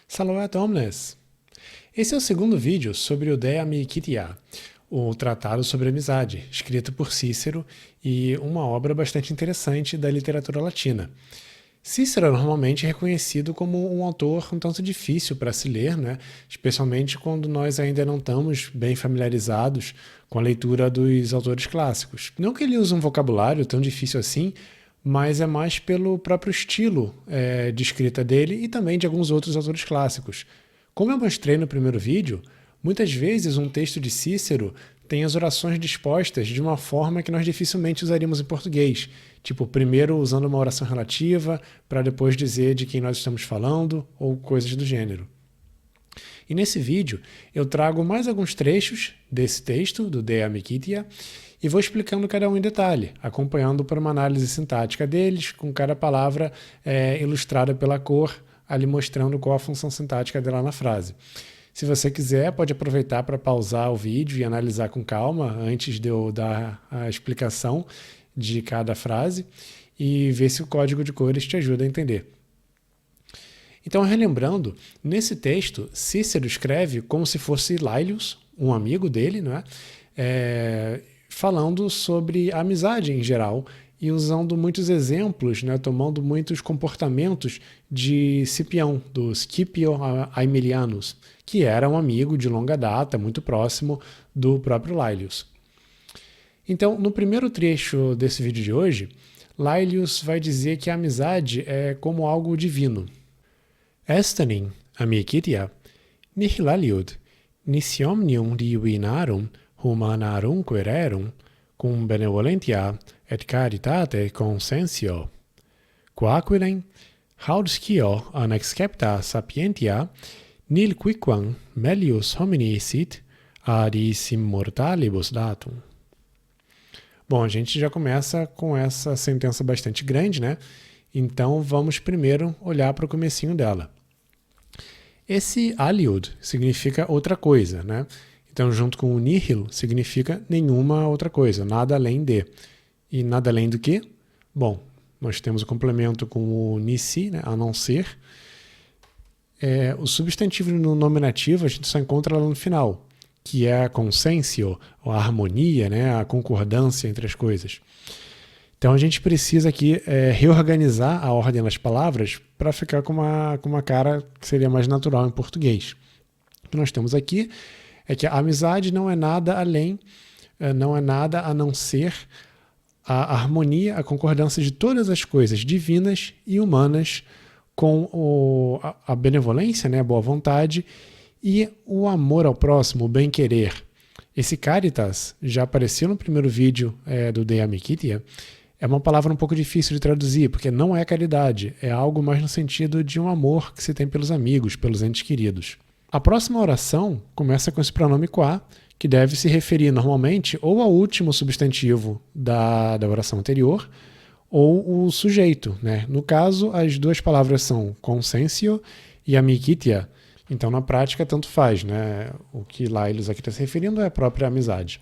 Salawat Omnes! Esse é o segundo vídeo sobre o De Amicitia, o Tratado sobre Amizade, escrito por Cícero e uma obra bastante interessante da literatura latina. Cícero é normalmente reconhecido como um autor um tanto difícil para se ler, né? Especialmente quando nós ainda não estamos bem familiarizados com a leitura dos autores clássicos. Não que ele use um vocabulário tão difícil assim, mas é mais pelo próprio estilo de escrita dele e também de alguns outros autores clássicos. Como eu mostrei no primeiro vídeo, muitas vezes um texto de Cícero tem as orações dispostas de uma forma que nós dificilmente usaríamos em português, tipo, primeiro usando uma oração relativa, para depois dizer de quem nós estamos falando, ou coisas do gênero. E nesse vídeo eu trago mais alguns trechos desse texto, do De Amicitia, e vou explicando cada um em detalhe, acompanhando por uma análise sintática deles, com cada palavra ilustrada pela cor, ali mostrando qual a função sintática dela na frase. Se você quiser, pode aproveitar para pausar o vídeo e analisar com calma antes de eu dar a explicação de cada frase e ver se o código de cores te ajuda a entender. Então, relembrando, nesse texto, Cícero escreve como se fosse Laelius, um amigo dele, não é? Falando sobre a amizade em geral e usando muitos exemplos, né, tomando muitos comportamentos de Cipião, do Scipio Aemilianus, que era um amigo de longa data, muito próximo do próprio Laelius. Então, no primeiro trecho desse vídeo de hoje, Laelius vai dizer que a amizade é como algo divino. Estanin amicitia nihil aliud, nisi omnium divinarum humanarum quererum, cum benevolentia et caritate consensio. Quaquilem haudiscio an excepta sapientia, nil quicquam melius homini sit ad is immortalibus datum. Bom, a gente já começa com essa sentença bastante grande, né? Então vamos primeiro olhar para o comecinho dela. Esse aliud significa outra coisa, né? Então, junto com o nihil, significa nenhuma outra coisa, nada além de. E nada além do que? Bom, nós temos o complemento com o nisi, né, a não ser. O substantivo no nominativo a gente só encontra lá no final, que é a consensio, a harmonia, né, a concordância entre as coisas. Então, a gente precisa aqui reorganizar a ordem das palavras para ficar com uma cara que seria mais natural em português. O que nós temos aqui é que a amizade não é nada além, não é nada a não ser a harmonia, a concordância de todas as coisas divinas e humanas com a benevolência, né, a boa vontade e o amor ao próximo, o bem-querer. Esse caritas já apareceu no primeiro vídeo do De Amicitia. É uma palavra um pouco difícil de traduzir, porque não é caridade, é algo mais no sentido de um amor que se tem pelos amigos, pelos entes queridos. A próxima oração começa com esse pronome qua, que deve se referir normalmente ou ao último substantivo da oração anterior, ou o sujeito, né? No caso, as duas palavras são consensio e amicitia. Então, na prática, tanto faz, né? O que Laelius aqui está se referindo é a própria amizade.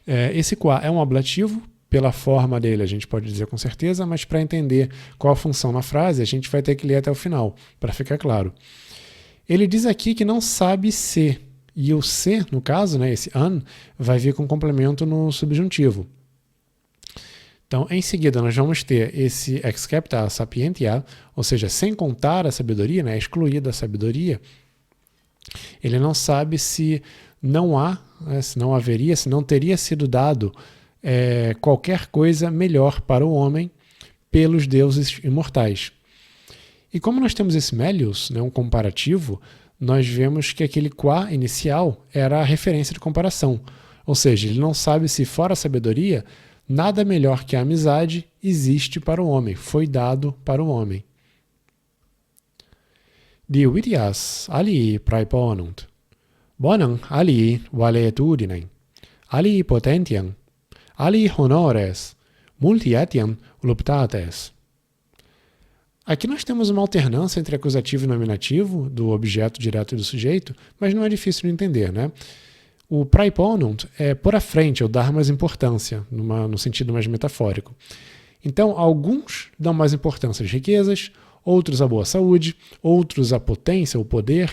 Esse qua é um ablativo, pela forma dele a gente pode dizer com certeza, mas para entender qual a função na frase, a gente vai ter que ler até o final, para ficar claro. Ele diz aqui que não sabe se, e o se, no caso, né, esse an, vai vir com complemento no subjuntivo. Então, em seguida, nós vamos ter esse excepta sapientia, ou seja, sem contar a sabedoria, né, excluída a sabedoria. Ele não sabe se não há, se não haveria, se não teria sido dado qualquer coisa melhor para o homem pelos deuses imortais. E como nós temos esse melius, né, um comparativo, nós vemos que aquele qua inicial era a referência de comparação. Ou seja, ele não sabe se fora a sabedoria, nada melhor que a amizade existe para o homem, foi dado para o homem. Divitias alii praeponunt, bonam alii valeitudinem, alii potentiam, alii honores, multi etiam voluptates. Aqui nós temos uma alternância entre acusativo e nominativo, do objeto direto e do sujeito, mas não é difícil de entender, né? O praeponunt é por à frente, ou dar mais importância, no sentido mais metafórico. Então, alguns dão mais importância às riquezas, outros a boa saúde, outros a potência, o poder,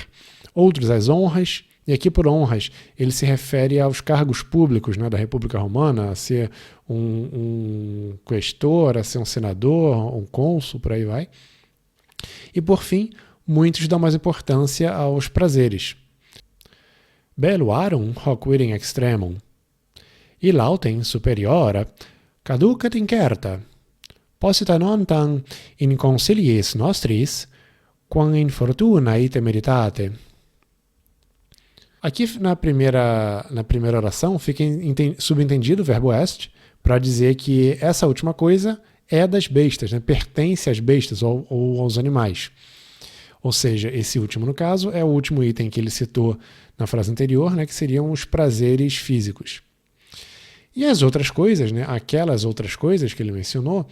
outros as honras. E aqui por honras, ele se refere aos cargos públicos, né, da República Romana, a ser um questor, a ser um senador, um cônsul, por aí vai. E por fim, muitos dão mais importância aos prazeres. Belluarum hoc viring extremum. E lautem superiora, caducat incerta. Posita non tam in consiliis nostris, quam in fortuna ite meritate. Aqui na primeira oração fica subentendido o verbo est para dizer que essa última coisa é das bestas, né? Pertence às bestas ou aos animais. Ou seja, esse último, no caso, é o último item que ele citou na frase anterior, né? Que seriam os prazeres físicos. E as outras coisas, né? Aquelas outras coisas que ele mencionou,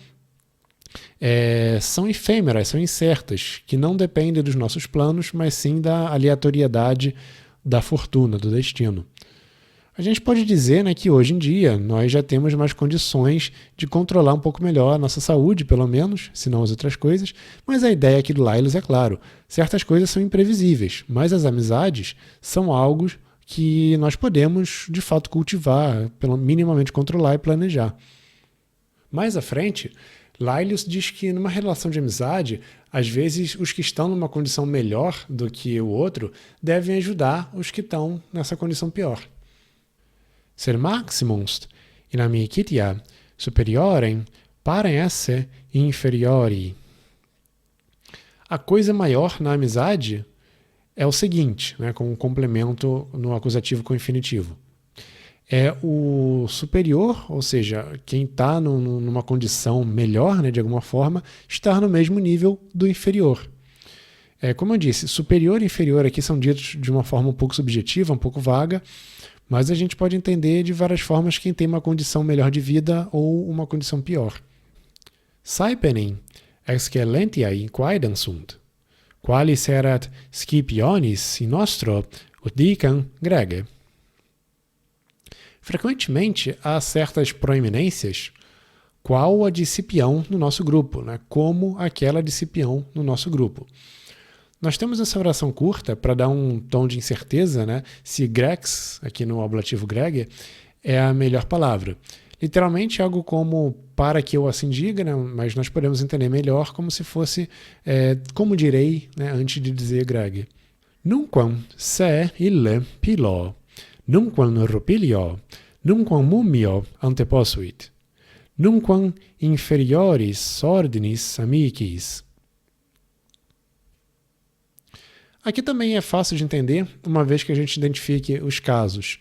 são efêmeras, são incertas, que não dependem dos nossos planos, mas sim da aleatoriedade da fortuna, do destino. A gente pode dizer, né, que hoje em dia nós já temos mais condições de controlar um pouco melhor a nossa saúde, pelo menos, se não as outras coisas, mas a ideia aqui do Laelius é claro, certas coisas são imprevisíveis, mas as amizades são algo que nós podemos, de fato, cultivar, minimamente controlar e planejar. Mais à frente, Laelius diz que numa relação de amizade, às vezes os que estão numa condição melhor do que o outro devem ajudar os que estão nessa condição pior. Ser maximus in amicitia superiorem parem esse inferiori. A coisa maior na amizade é o seguinte, né, com um complemento no acusativo com o infinitivo. É o superior, ou seja, quem está numa condição melhor, né, de alguma forma, estar no mesmo nível do inferior. Como eu disse, superior e inferior aqui são ditos de uma forma um pouco subjetiva, um pouco vaga, mas a gente pode entender de várias formas quem tem uma condição melhor de vida ou uma condição pior. Saepenem excellentiae quaedam sunt, qualis erat Scipionis in nostro ut dicam grege. Frequentemente, há certas proeminências, qual a de Cipião no nosso grupo, né? Como aquela de Cipião no nosso grupo. Nós temos essa oração curta para dar um tom de incerteza, né? Se grex, aqui no ablativo grege, é a melhor palavra. Literalmente algo como para que eu assim diga, né? Mas nós podemos entender melhor como se fosse como direi, né? Antes de dizer grege. Nunquam se ille pilo, nunquam rupilio, nunquam mumio anteposuit, nunquam inferioris ordinis amicis. Aqui também é fácil de entender, uma vez que a gente identifique os casos.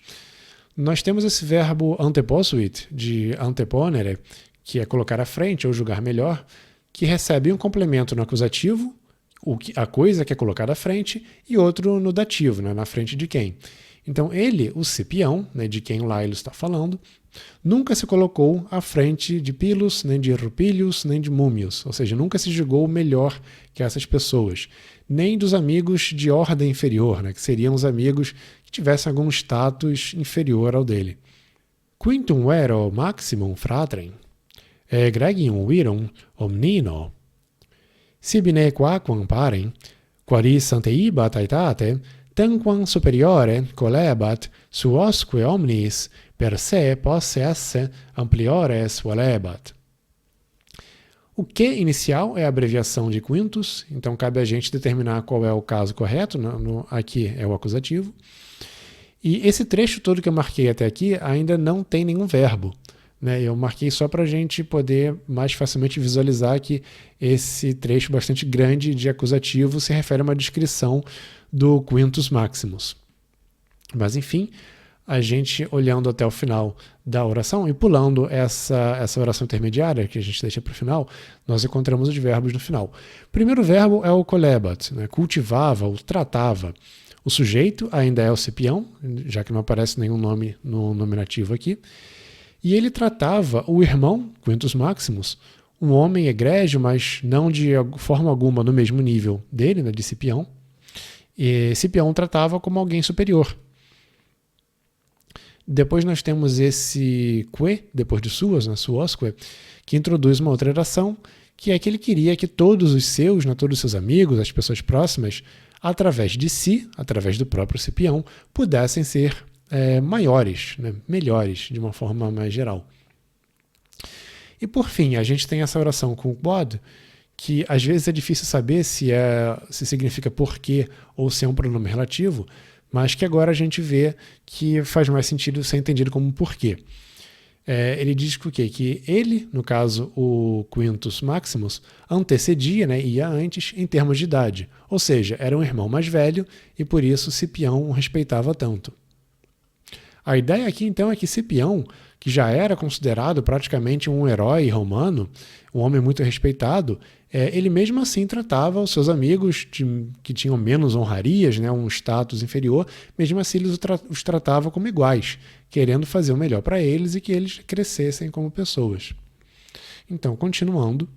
Nós temos esse verbo anteposuit, de anteponere, que é colocar à frente ou julgar melhor, que recebe um complemento no acusativo, a coisa que é colocada à frente, e outro no dativo, né, na frente de quem. Então ele, o Cipião, né, de quem o Laelius está falando, nunca se colocou à frente de Pilos, nem de Rupilius, nem de Múmios, ou seja, nunca se julgou melhor que essas pessoas, nem dos amigos de ordem inferior, né, que seriam os amigos que tivessem algum status inferior ao dele. Quintum vero maximum fratrem, egregium virum omnino, sibine quaquam parem, quaris anteibat aetate, tanquam superiore colebat suosque omnis per se posse esse ampliores volebat. O que inicial é a abreviação de quintus, então cabe a gente determinar qual é o caso correto, aqui é o acusativo. E esse trecho todo que eu marquei até aqui ainda não tem nenhum verbo, né? Eu marquei só para a gente poder mais facilmente visualizar que esse trecho bastante grande de acusativo se refere a uma descrição do quintus maximus. Mas enfim, a gente olhando até o final da oração e pulando essa oração intermediária que a gente deixa para o final, nós encontramos os verbos no final. O primeiro verbo é o colebat, né? Cultivava ou tratava. O sujeito ainda é o Cipião, já que não aparece nenhum nome no nominativo aqui. E ele tratava o irmão, Quintus Maximus, um homem egrégio, mas não de forma alguma no mesmo nível dele, né, de Cipião. E Cipião tratava como alguém superior. Depois nós temos esse que, depois de suas, né, suosque, que introduz uma outra oração, que é que ele queria que todos os seus, né, todos os seus amigos, as pessoas próximas, através de si, através do próprio Cipião, pudessem ser maiores, né, melhores, de uma forma mais geral. E por fim, a gente tem essa oração com quod, que às vezes é difícil saber se significa porquê ou se é um pronome relativo, mas que agora a gente vê que faz mais sentido ser entendido como porquê. Ele diz que o quê? Que ele, no caso o Quintus Maximus, antecedia, né, ia antes em termos de idade, ou seja, era um irmão mais velho e por isso Cipião o respeitava tanto. A ideia aqui então é que Cipião, que já era considerado praticamente um herói romano, um homem muito respeitado, ele mesmo assim tratava os seus amigos que tinham menos honrarias, né, um status inferior, mesmo assim ele os tratava como iguais, querendo fazer o melhor para eles e que eles crescessem como pessoas. Então, continuando,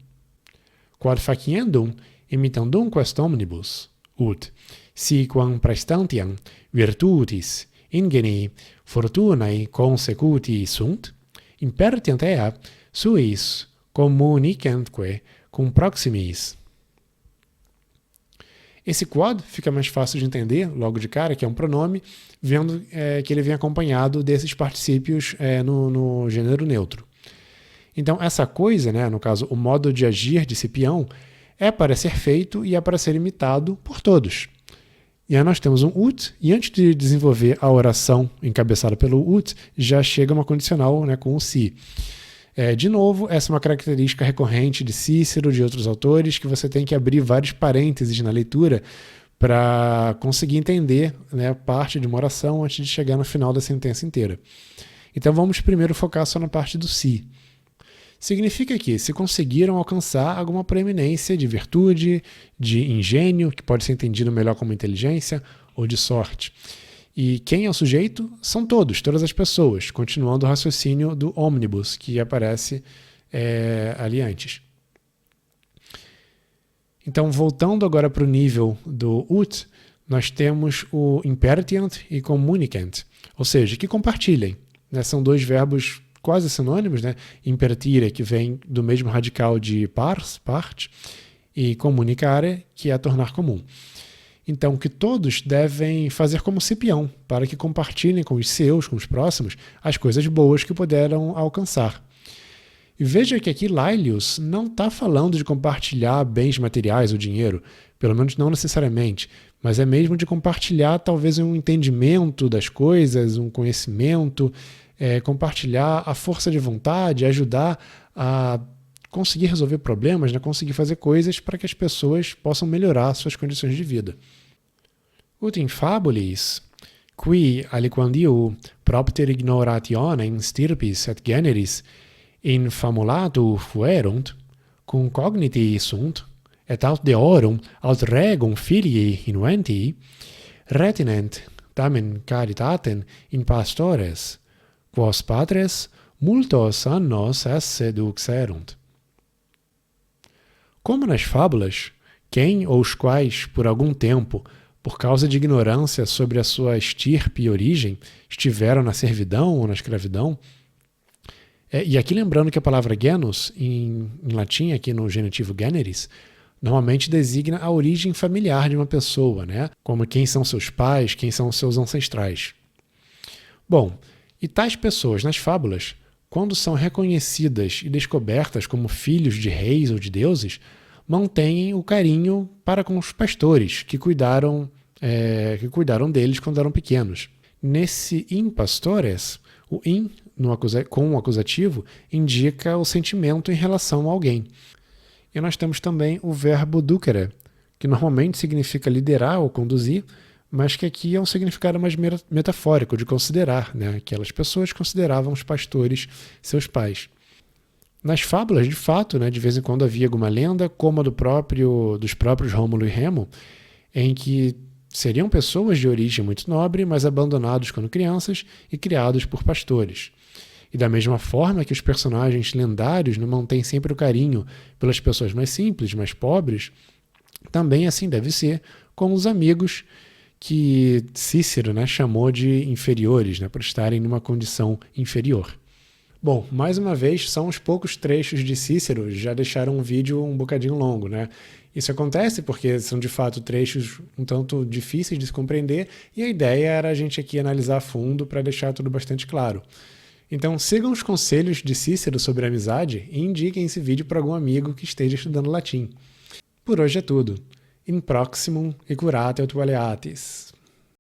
quod faciendum imitandum quest omnibus, ut, si quam praestantiam virtutis ingenii fortunae consecuti sunt, impertiant ea suis communicantque cum proximis. Esse quod fica mais fácil de entender, logo de cara, que é um pronome, vendo que ele vem acompanhado desses particípios no gênero neutro. Então, essa coisa, né, no caso, o modo de agir de Cipião, é para ser feito e é para ser imitado por todos. E aí nós temos um ut, e antes de desenvolver a oração encabeçada pelo ut, já chega uma condicional, né, com o si. De novo, essa é uma característica recorrente de Cícero, de outros autores, que você tem que abrir vários parênteses na leitura para conseguir entender, né, parte de uma oração antes de chegar no final da sentença inteira. Então vamos primeiro focar só na parte do si. Significa que se conseguiram alcançar alguma preeminência de virtude, de engenho, que pode ser entendido melhor como inteligência, ou de sorte. E quem é o sujeito? São todas as pessoas, continuando o raciocínio do omnibus, que aparece ali antes. Então, voltando agora para o nível do ut, nós temos o impertiant e communicant, ou seja, que compartilhem. Né? São dois verbos quase sinônimos, né? Impertire, que vem do mesmo radical de pars, parte, e communicare, que é tornar comum. Então, que todos devem fazer como Cipião, para que compartilhem com os seus, com os próximos, as coisas boas que puderam alcançar. E veja que aqui Laelius não está falando de compartilhar bens materiais ou dinheiro, pelo menos não necessariamente, mas é mesmo de compartilhar talvez um entendimento das coisas, um conhecimento, compartilhar a força de vontade, ajudar a conseguir resolver problemas, né? Conseguir fazer coisas para que as pessoas possam melhorar suas condições de vida. Ut in fabulis, qui aliquandio propter ignorationem stirpis et generis infamulatu fuerunt, cum cogniti sunt, et aut deorum aut regum filii inventii, retinent tamen caritatem in pastores, quos patres multos annos esse duxerunt. Como nas fábulas, quem ou os quais, por algum tempo, por causa de ignorância sobre a sua estirpe e origem, estiveram na servidão ou na escravidão, e aqui lembrando que a palavra genus, em latim, aqui no genitivo generis, normalmente designa a origem familiar de uma pessoa, né? Como quem são seus pais, quem são seus ancestrais. Bom, e tais pessoas nas fábulas, quando são reconhecidas e descobertas como filhos de reis ou de deuses, mantêm o carinho para com os pastores que cuidaram deles quando eram pequenos. Nesse in pastores, o in com o acusativo indica o sentimento em relação a alguém. E nós temos também o verbo ducere, que normalmente significa liderar ou conduzir, mas que aqui é um significado mais metafórico, de considerar, né? Aquelas pessoas consideravam os pastores seus pais. Nas fábulas, de fato, né, de vez em quando havia alguma lenda, como a dos próprios Rômulo e Remo, em que seriam pessoas de origem muito nobre, mas abandonados quando crianças e criados por pastores. E da mesma forma que os personagens lendários não mantêm sempre o carinho pelas pessoas mais simples, mais pobres, também assim deve ser com os amigos que Cícero, né, chamou de inferiores, né, por estarem numa condição inferior. Bom, mais uma vez, só uns poucos trechos de Cícero já deixaram um vídeo um bocadinho longo, né? Isso acontece porque são de fato trechos um tanto difíceis de se compreender e a ideia era a gente aqui analisar a fundo para deixar tudo bastante claro. Então sigam os conselhos de Cícero sobre a amizade e indiquem esse vídeo para algum amigo que esteja estudando latim. Por hoje é tudo. In proximum e curate aut valeatis.